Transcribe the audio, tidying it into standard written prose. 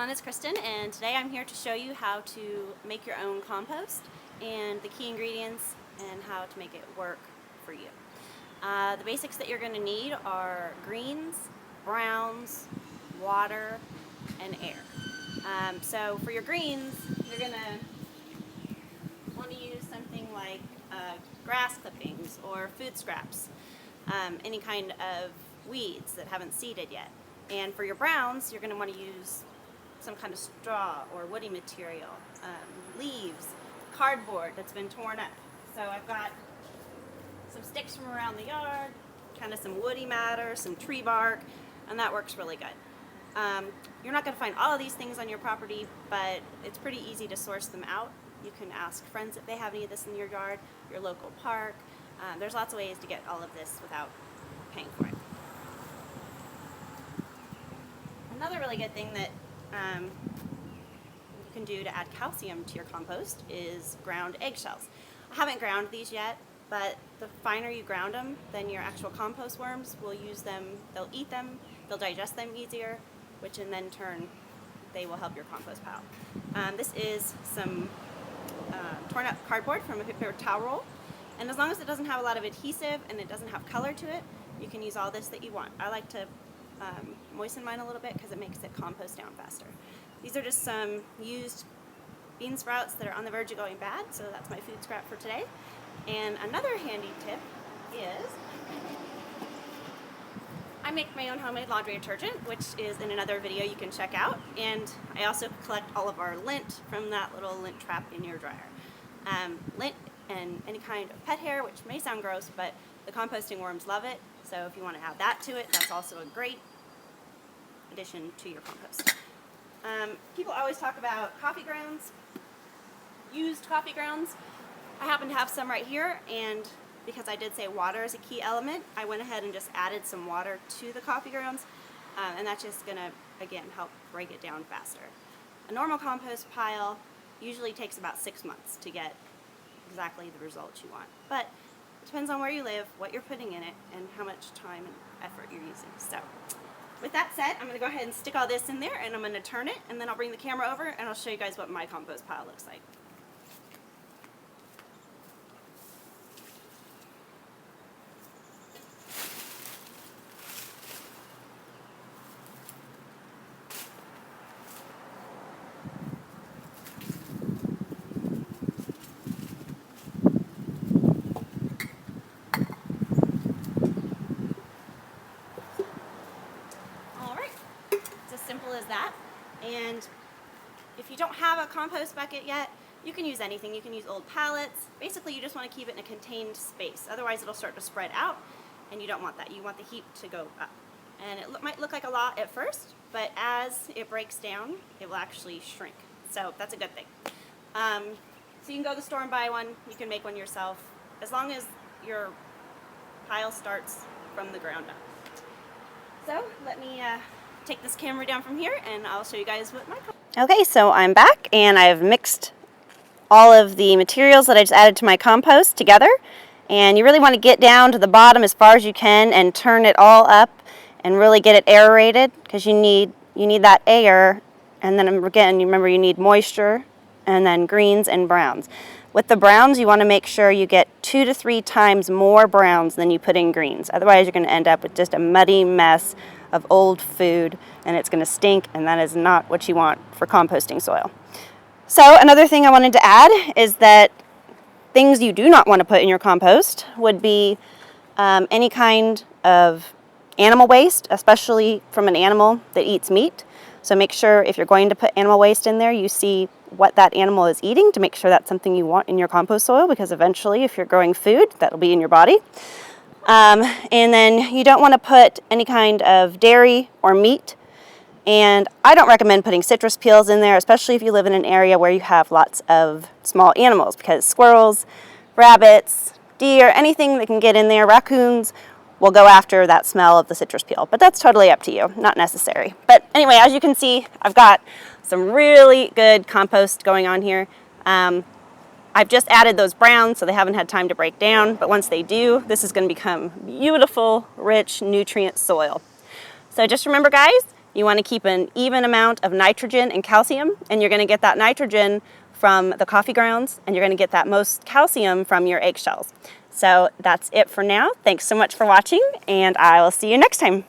everyone, it's Cristin, and today I'm here to show you how to make your own compost and the key ingredients and how to make it work for you. The basics that you're going to need are greens, browns, water, and air. So for your greens, you're going to want to use something like grass clippings or food scraps, any kind of weeds that haven't seeded yet. And for your browns, you're going to want to use some kind of straw or woody material, leaves, cardboard that's been torn up. So I've got some sticks from around the yard, kind of some woody matter, some tree bark, and that works really good. You're not going to find all of these things on your property, but it's pretty easy to source them out. You can ask friends if they have any of this in your yard, your local park. There's lots of ways to get all of this without paying for it. Another really good thing that you can do to add calcium to your compost is ground eggshells. I haven't ground these yet, but the finer you ground them, then your actual compost worms will use them, they'll eat them, they'll digest them easier, which in then turn, they will help your compost pile. This is some torn up cardboard from a paper towel roll, and as long as it doesn't have a lot of adhesive and it doesn't have color to it, you can use all this that you want. I like to moisten mine a little bit because it makes it compost down faster. These are just some used bean sprouts that are on the verge of going bad, so that's my food scrap for today. And another handy tip is I make my own homemade laundry detergent, which is in another video you can check out. And I also collect all of our lint from that little lint trap in your dryer. Lint and any kind of pet hair, which may sound gross, but the composting worms love it. So if you want to add that to it, that's also a great addition to your compost. People always talk about coffee grounds, used coffee grounds. I happen to have some right here, and because I did say water is a key element, I went ahead and just added some water to the coffee grounds, and that's just going to, again, help break it down faster. A normal compost pile usually takes about 6 months to get exactly the results you want, but it depends on where you live, what you're putting in it, and how much time and effort you're using. So with that said, I'm going to go ahead and stick all this in there, and I'm going to turn it, and then I'll bring the camera over and I'll show you guys what my compost pile looks like. Simple as that. And if you don't have a compost bucket yet, you can use anything. You can use old pallets. Basically, you just want to keep it in a contained space. Otherwise, it'll start to spread out, and you don't want that. You want the heap to go up. And it might look like a lot at first, but as it breaks down, it will actually shrink. So that's a good thing. So you can go to the store and buy one. You can make one yourself, as long as your pile starts from the ground up. So let me take this camera down from here and I'll show you guys what my Okay, so I'm back and I've mixed all of the materials that I just added to my compost together, and you really want to get down to the bottom as far as you can and turn it all up and really get it aerated, because you need that air, and then again, you remember you need moisture, and then greens and browns. With the browns, you want to make sure you get 2 to 3 times more browns than you put in greens. Otherwise, you're going to end up with just a muddy mess of old food, and it's going to stink, and that is not what you want for composting soil. So another thing I wanted to add is that things you do not want to put in your compost would be any kind of animal waste, especially from an animal that eats meat. So make sure if you're going to put animal waste in there, you see what that animal is eating to make sure that's something you want in your compost soil, because eventually if you're growing food, that'll be in your body. And then you don't want to put any kind of dairy or meat, and I don't recommend putting citrus peels in there, especially if you live in an area where you have lots of small animals, because squirrels, rabbits, deer, anything that can get in there, raccoons, will go after that smell of the citrus peel. But that's totally up to you, not necessary. But anyway, as you can see, I've got some really good compost going on here. I've just added those browns, so they haven't had time to break down, but once they do, this is going to become beautiful, rich, nutrient soil. So just remember, guys, You want to keep an even amount of nitrogen and calcium, and you're going to get that nitrogen from the coffee grounds, and you're going to get that most calcium from your eggshells. So that's it for now. Thanks so much for watching, and I will see you next time.